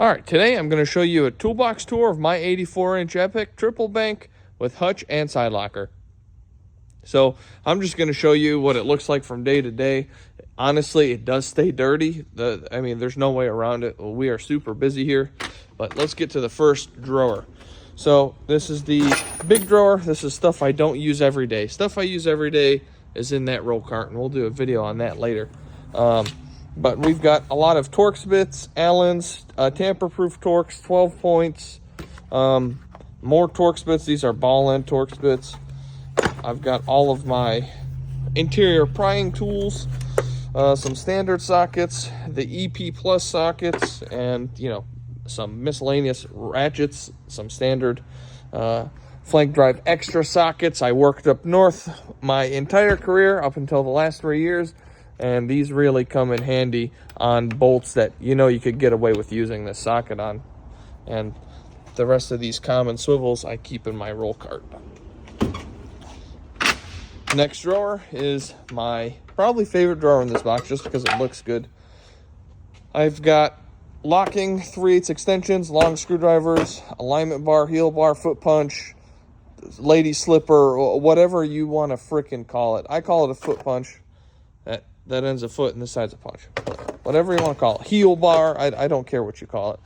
All right, today I'm going to show you a toolbox tour of my 84-inch Epic triple bank with hutch and side locker. So I'm just going to show you what it looks like from day to day. Honestly, it does stay dirty. I mean, there's no way around it. We are super busy here, but let's get to the first drawer. So this is the big drawer. This is stuff I don't use every day. Stuff I use every day is in that roll cart, and we'll do a video on that later. But we've got a lot of Torx bits, Allens, tamper-proof Torx, 12 points, more Torx bits. These are ball-end Torx bits. I've got all of my interior prying tools, some standard sockets, the EP Plus sockets, and, some miscellaneous ratchets, some standard flank drive extra sockets. I worked up north my entire career up until the last 3 years. And these really come in handy on bolts that you could get away with using this socket on. And the rest of these common swivels I keep in my roll cart. Next drawer is my probably favorite drawer in this box just because it looks good. I've got locking 3/8 extensions, long screwdrivers, alignment bar, heel bar, foot punch, lady slipper, whatever you want to frickin' call it. I call it a foot punch. That ends a foot and this side's a punch. Whatever you want to call it. Heel bar, I don't care what you call it.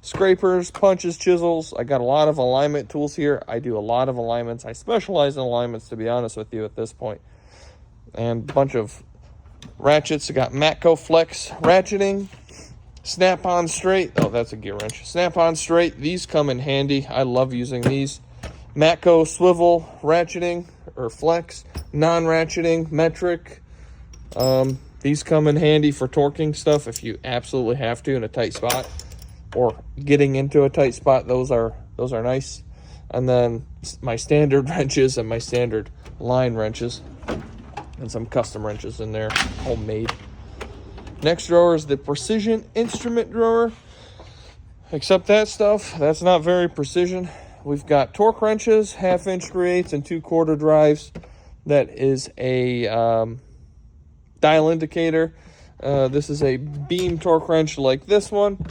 Scrapers, punches, chisels. I got a lot of alignment tools here. I do a lot of alignments. I specialize in alignments, to be honest with you, at this point. And a bunch of ratchets. I got Matco Flex ratcheting. Snap-on straight. Oh, that's a gear wrench. Snap-on straight. These come in handy. I love using these. Matco swivel ratcheting or flex. Non-ratcheting, metric. These come in handy for torquing stuff if you absolutely have to in a tight spot or getting into a tight spot. Those are nice. And then my standard wrenches and my standard line wrenches and some custom wrenches in there, homemade. Next drawer is the precision instrument drawer. Except that stuff, that's not very precision. We've got torque wrenches, 1/2-inch 3/8 and 2/4 drives. That is a dial indicator. This is a beam torque wrench like this one.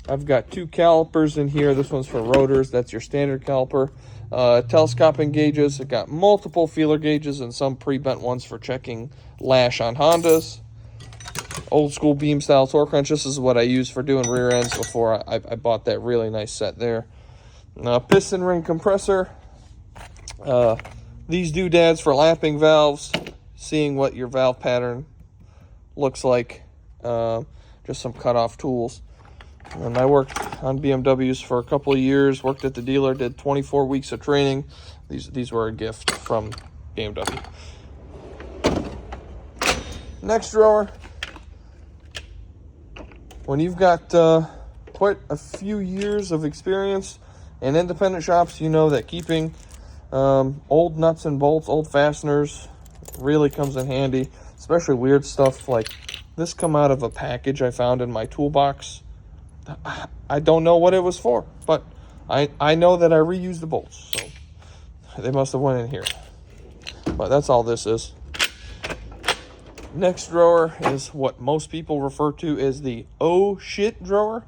I've got 2 calipers in here. This one's for rotors. That's your standard caliper. Telescoping gauges. I've got multiple feeler gauges and some pre-bent ones for checking lash on Hondas. Old school beam style torque wrench. This is what I used for doing rear ends before I bought that really nice set there. Piston ring compressor. These doodads for lapping valves. Seeing what your valve pattern looks like. Just some cutoff tools. And I worked on BMWs for a couple of years, worked at the dealer, did 24 weeks of training. These were a gift from BMW. Next drawer. When you've got quite a few years of experience in independent shops, you know that keeping old nuts and bolts, old fasteners, really comes in handy, especially weird stuff like this come out of a package I found in my toolbox. I don't know what it was for, but I know that I reused the bolts, so they must have went in here. But that's all this is. Next drawer is what most people refer to as the oh shit drawer.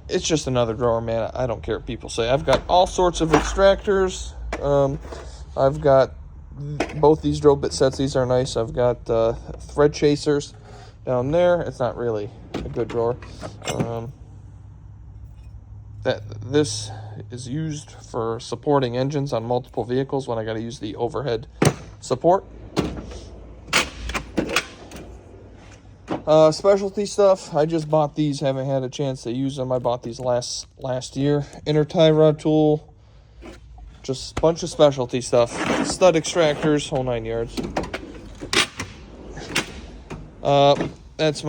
It's just another drawer, man. I don't care what people say. I've got all sorts of extractors. I've got both these drill bit sets. These are nice. I've got thread chasers down there. It's not really a good drawer. This is used for supporting engines on multiple vehicles when I got to use the overhead support. Specialty stuff. I just bought these. Haven't had a chance to use them. I bought these last year. Inner tie rod tool. Just a bunch of specialty stuff. Stud extractors, whole 9 yards. That's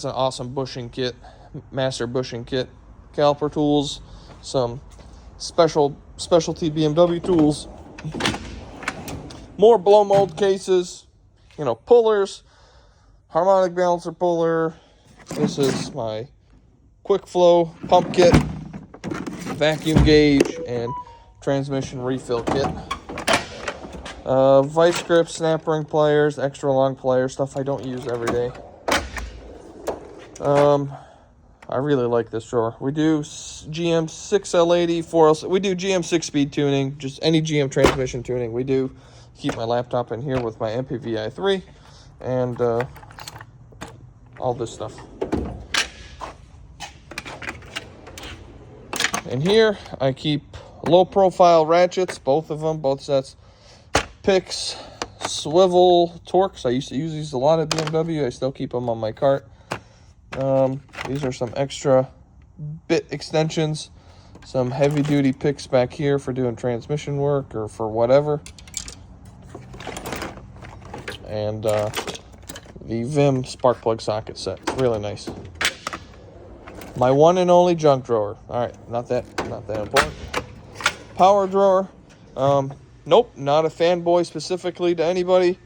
an awesome bushing kit, master bushing kit. Caliper tools, some specialty BMW tools. More blow mold cases, pullers, harmonic balancer puller. This is my quick flow pump kit, vacuum gauge, and transmission refill kit. Vice grip, snap ring pliers, extra long pliers, stuff I don't use every day. I I really like this drawer. We do GM 6L80, 4L. We do GM 6-speed tuning, just any GM transmission tuning. We do keep my laptop in here with my MPV i3 and all this stuff. In here, I keep low-profile ratchets, both of them, both sets. Picks, swivel, Torx. I used to use these a lot at BMW. I still keep them on my cart. These are some extra bit extensions. Some heavy-duty picks back here for doing transmission work or for whatever. And the Vim spark plug socket set. Really nice. My one and only junk drawer. All right, not that important. Power drawer. Nope, not a fanboy specifically to anybody.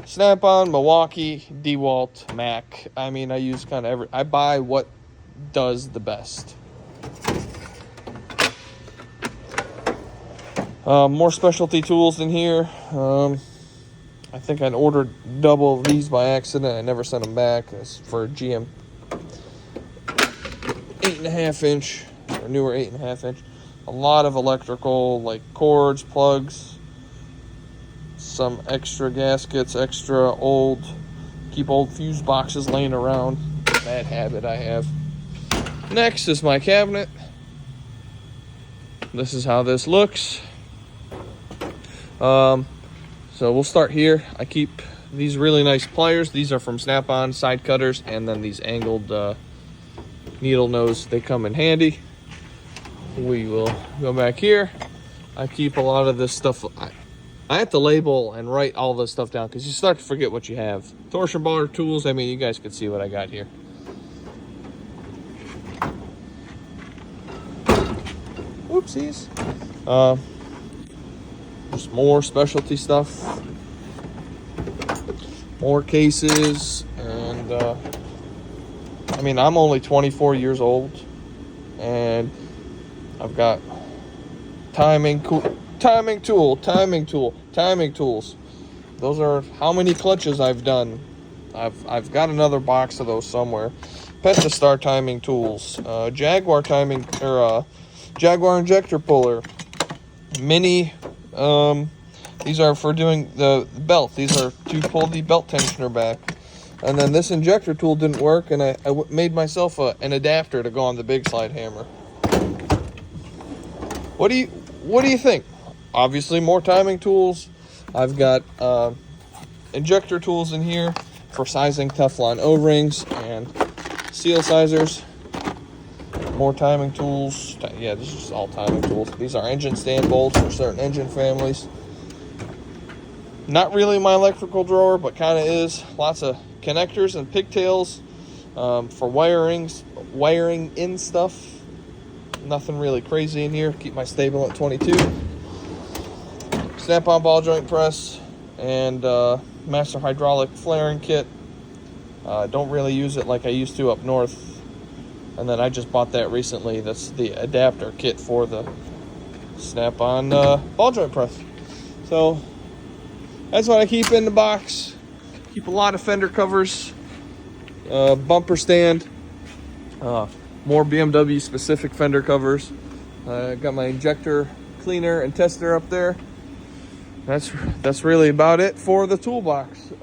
Snap-on, Milwaukee, DeWalt, Mac. I mean, I use kind of I buy what does the best. More specialty tools in here. I think I ordered double of these by accident. I never sent them back. It's for GM 8.5 inch or newer 8.5 inch. A lot of electrical, like cords, plugs, some extra gaskets, extra old, keep old fuse boxes laying around. Bad habit I have. Next is my cabinet. This is how this looks. So we'll start here. I keep these really nice pliers. These are from Snap-on, side cutters, and then these angled needle nose. They come in handy. We will go back here. I keep a lot of this stuff. I have to label and write all this stuff down because you start to forget what you have. Torsion bar tools. I mean, you guys can see what I got here. Oopsies. Just more specialty stuff. More cases. And, I mean, I'm only 24 years old. And I've got timing tools. Those are how many clutches I've done. I've got another box of those somewhere. Pentastar timing tools, Jaguar timing or Jaguar injector puller, mini. These are for doing the belt. These are to pull the belt tensioner back. And then this injector tool didn't work, and I made myself an adapter to go on the big slide hammer. What do you think? Obviously, more timing tools. I've got injector tools in here for sizing Teflon O-rings and seal sizers. More timing tools. Yeah, this is just all timing tools. These are engine stand bolts for certain engine families. Not really my electrical drawer, but kind of is. Lots of connectors and pigtails for wiring in stuff. Nothing really crazy in here. Keep my stable at 22. Snap-on ball joint press and master hydraulic flaring kit. Don't really use it like I used to up north. And then I just bought that recently. That's the adapter kit for the Snap-on ball joint press. So that's what I keep in the box. Keep a lot of fender covers, bumper stand, more BMW specific fender covers. Got my injector cleaner and tester up there. That's really about it for the toolbox.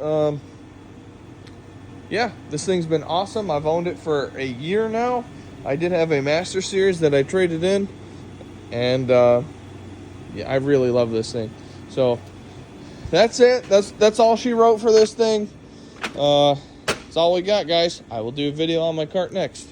Yeah, this thing's been awesome. I've owned it for a year now. I did have a Master Series that I traded in, and yeah, I really love this thing. So that's it. That's all she wrote for this thing. That's all we got, guys. I will do a video on my cart next.